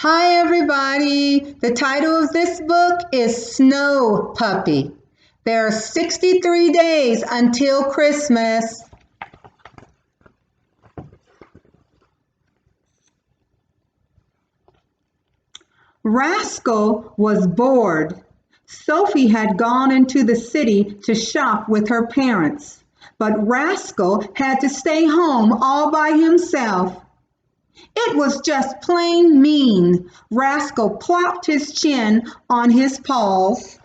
Hi, everybody. The title of this book is Snow Puppy. There are 63 days until Christmas. Rascal was bored. Sophie had gone into the city to shop with her parents, but Rascal had to stay home all by himself. It was just plain mean. Rascal plopped his chin on his paws.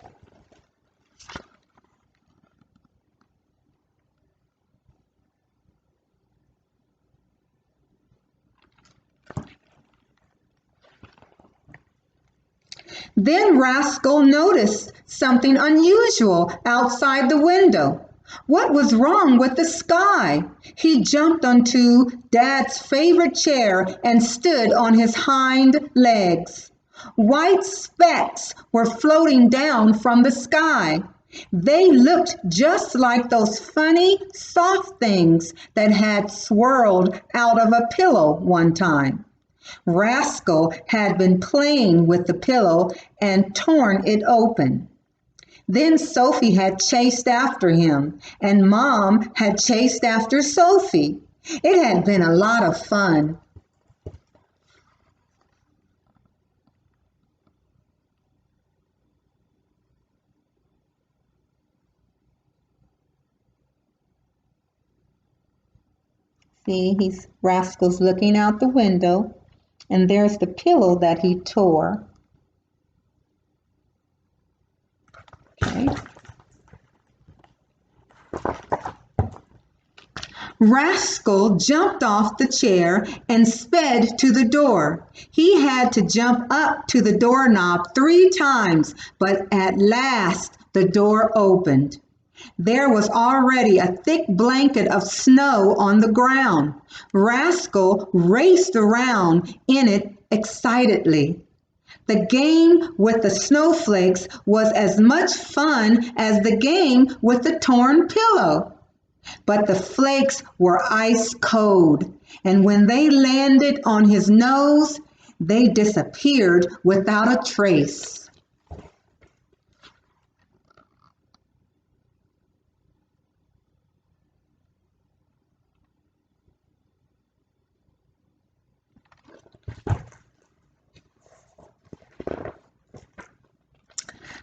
Then Rascal noticed something unusual outside the window. What was wrong with the sky? He jumped onto Dad's favorite chair and stood on his hind legs. White specks were floating down from the sky. They looked just like those funny, soft things that had swirled out of a pillow one time. Rascal had been playing with the pillow and torn it open. Then Sophie had chased after him, and Mom had chased after Sophie. It had been a lot of fun. See, Rascal's looking out the window, and there's the pillow that he tore. Okay. Rascal jumped off the chair and sped to the door. He had to jump up to the doorknob 3 times, but at last the door opened. There was already a thick blanket of snow on the ground. Rascal raced around in it excitedly. The game with the snowflakes was as much fun as the game with the torn pillow. But the flakes were ice cold, and when they landed on his nose, they disappeared without a trace.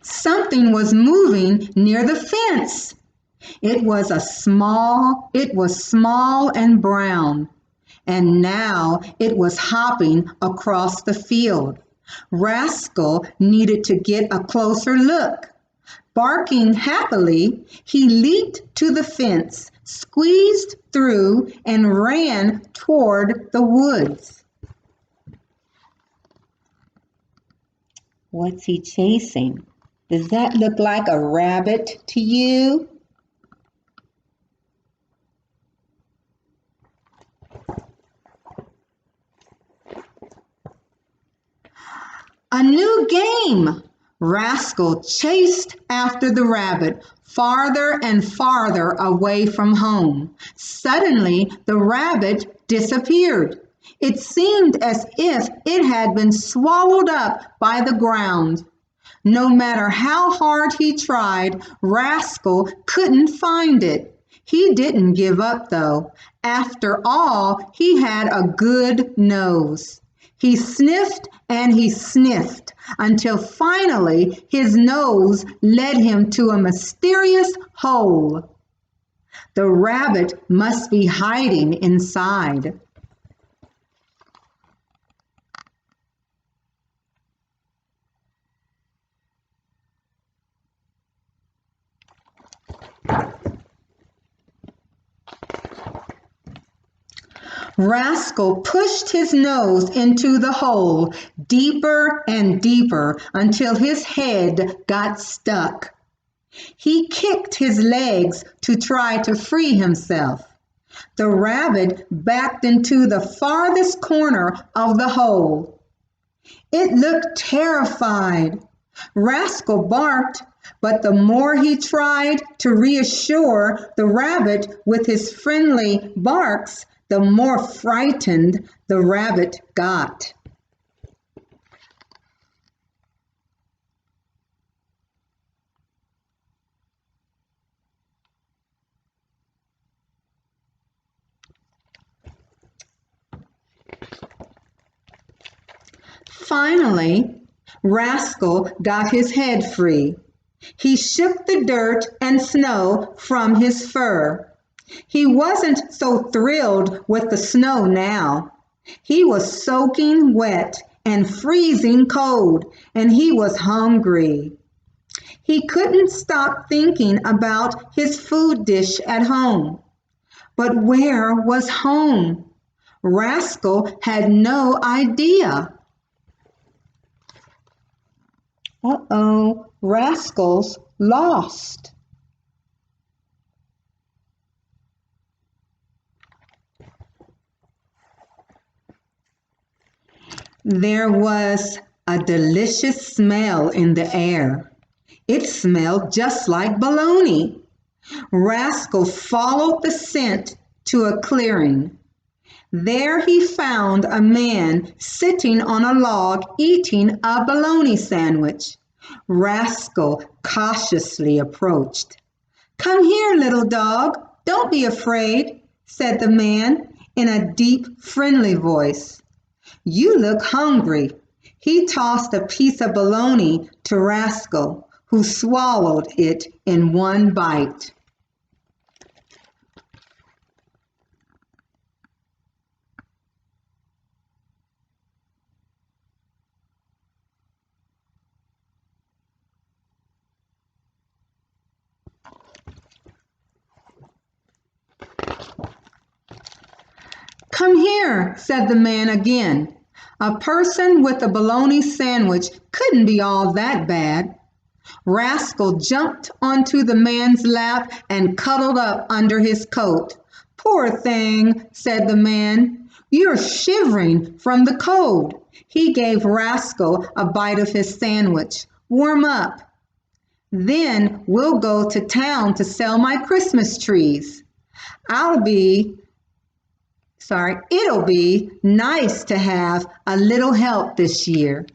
Something was moving near the fence. It was small and brown, and now it was hopping across the field. Rascal needed to get a closer look. Barking happily, he leaped to the fence, squeezed through, and ran toward the woods. What's he chasing? Does that look like a rabbit to you? A new game! Rascal chased after the rabbit, farther and farther away from home. Suddenly, the rabbit disappeared. It seemed as if it had been swallowed up by the ground. No matter how hard he tried, Rascal couldn't find it. He didn't give up, though. After all, he had a good nose. He sniffed and he sniffed until finally his nose led him to a mysterious hole. The rabbit must be hiding inside. Rascal pushed his nose into the hole deeper and deeper until his head got stuck. He kicked his legs to try to free himself. The rabbit backed into the farthest corner of the hole. It looked terrified. Rascal barked, but the more he tried to reassure the rabbit with his friendly barks, the more frightened the rabbit got. Finally, Rascal got his head free. He shook the dirt and snow from his fur. He wasn't so thrilled with the snow now. He was soaking wet and freezing cold, and he was hungry. He couldn't stop thinking about his food dish at home. But where was home? Rascal had no idea. Uh-oh, Rascal's lost. There was a delicious smell in the air. It smelled just like bologna. Rascal followed the scent to a clearing. There he found a man sitting on a log eating a bologna sandwich. Rascal cautiously approached. "Come here, little dog. Don't be afraid," said the man in a deep, friendly voice. "You look hungry." He tossed a piece of bologna to Rascal, who swallowed it in one bite. "Come here," said the man again. A person with a bologna sandwich couldn't be all that bad. Rascal jumped onto the man's lap and cuddled up under his coat. "Poor thing," said the man. "You're shivering from the cold." He gave Rascal a bite of his sandwich. "Warm up. Then we'll go to town to sell my Christmas trees. It'll be nice to have a little help this year."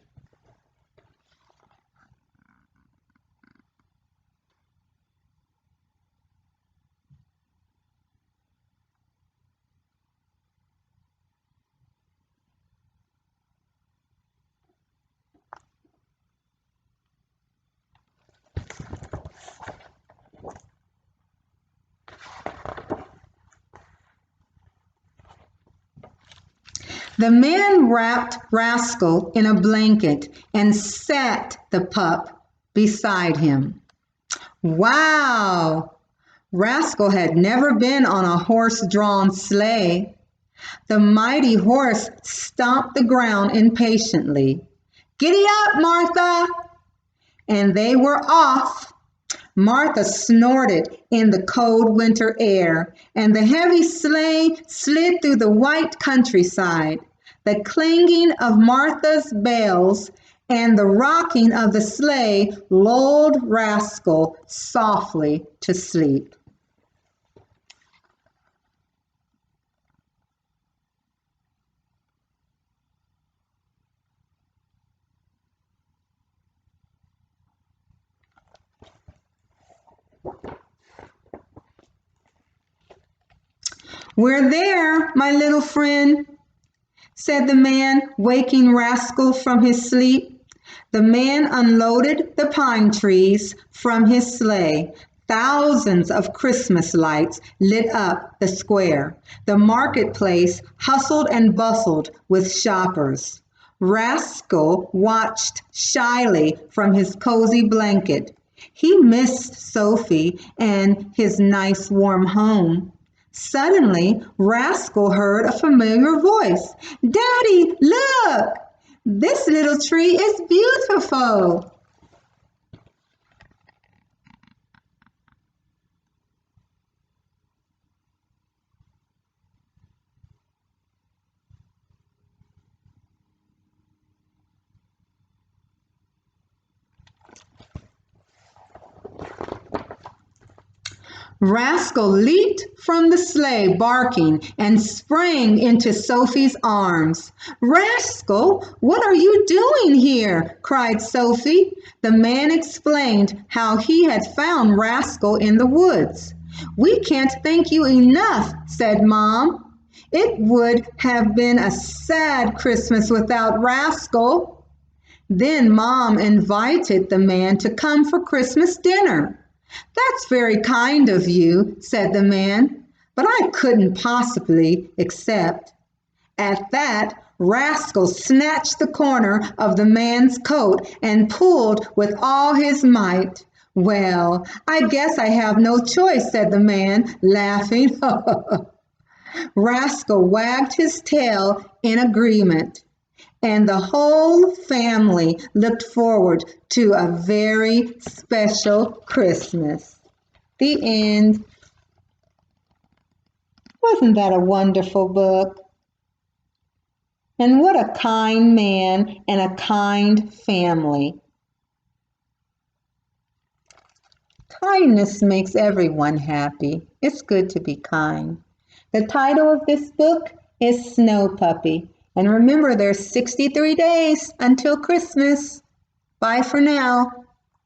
The man wrapped Rascal in a blanket and sat the pup beside him. Wow! Rascal had never been on a horse-drawn sleigh. The mighty horse stomped the ground impatiently. "Giddy up, Martha!" And they were off. Martha snorted in the cold winter air, and the heavy sleigh slid through the white countryside. The clanging of Martha's bells and the rocking of the sleigh lulled Rascal softly to sleep. "We're there, my little friend," said the man, waking Rascal from his sleep. The man unloaded the pine trees from his sleigh. Thousands of Christmas lights lit up the square. The marketplace hustled and bustled with shoppers. Rascal watched shyly from his cozy blanket. He missed Sophie and his nice warm home. Suddenly, Rascal heard a familiar voice. "Daddy, look! This little tree is beautiful." Rascal leaped from the sleigh barking and sprang into Sophie's arms. "Rascal, what are you doing here?" cried Sophie. The man explained how he had found Rascal in the woods. "We can't thank you enough," said Mom. "It would have been a sad Christmas without Rascal." Then Mom invited the man to come for Christmas dinner. "That's very kind of you," said the man, "but I couldn't possibly accept." At that, Rascal snatched the corner of the man's coat and pulled with all his might. "Well, I guess I have no choice," said the man, laughing. Rascal wagged his tail in agreement, and the whole family looked forward to a very special Christmas. The end. Wasn't that a wonderful book? And what a kind man and a kind family. Kindness makes everyone happy. It's good to be kind. The title of this book is Snow Puppy. And remember, there's 63 days until Christmas. Bye for now.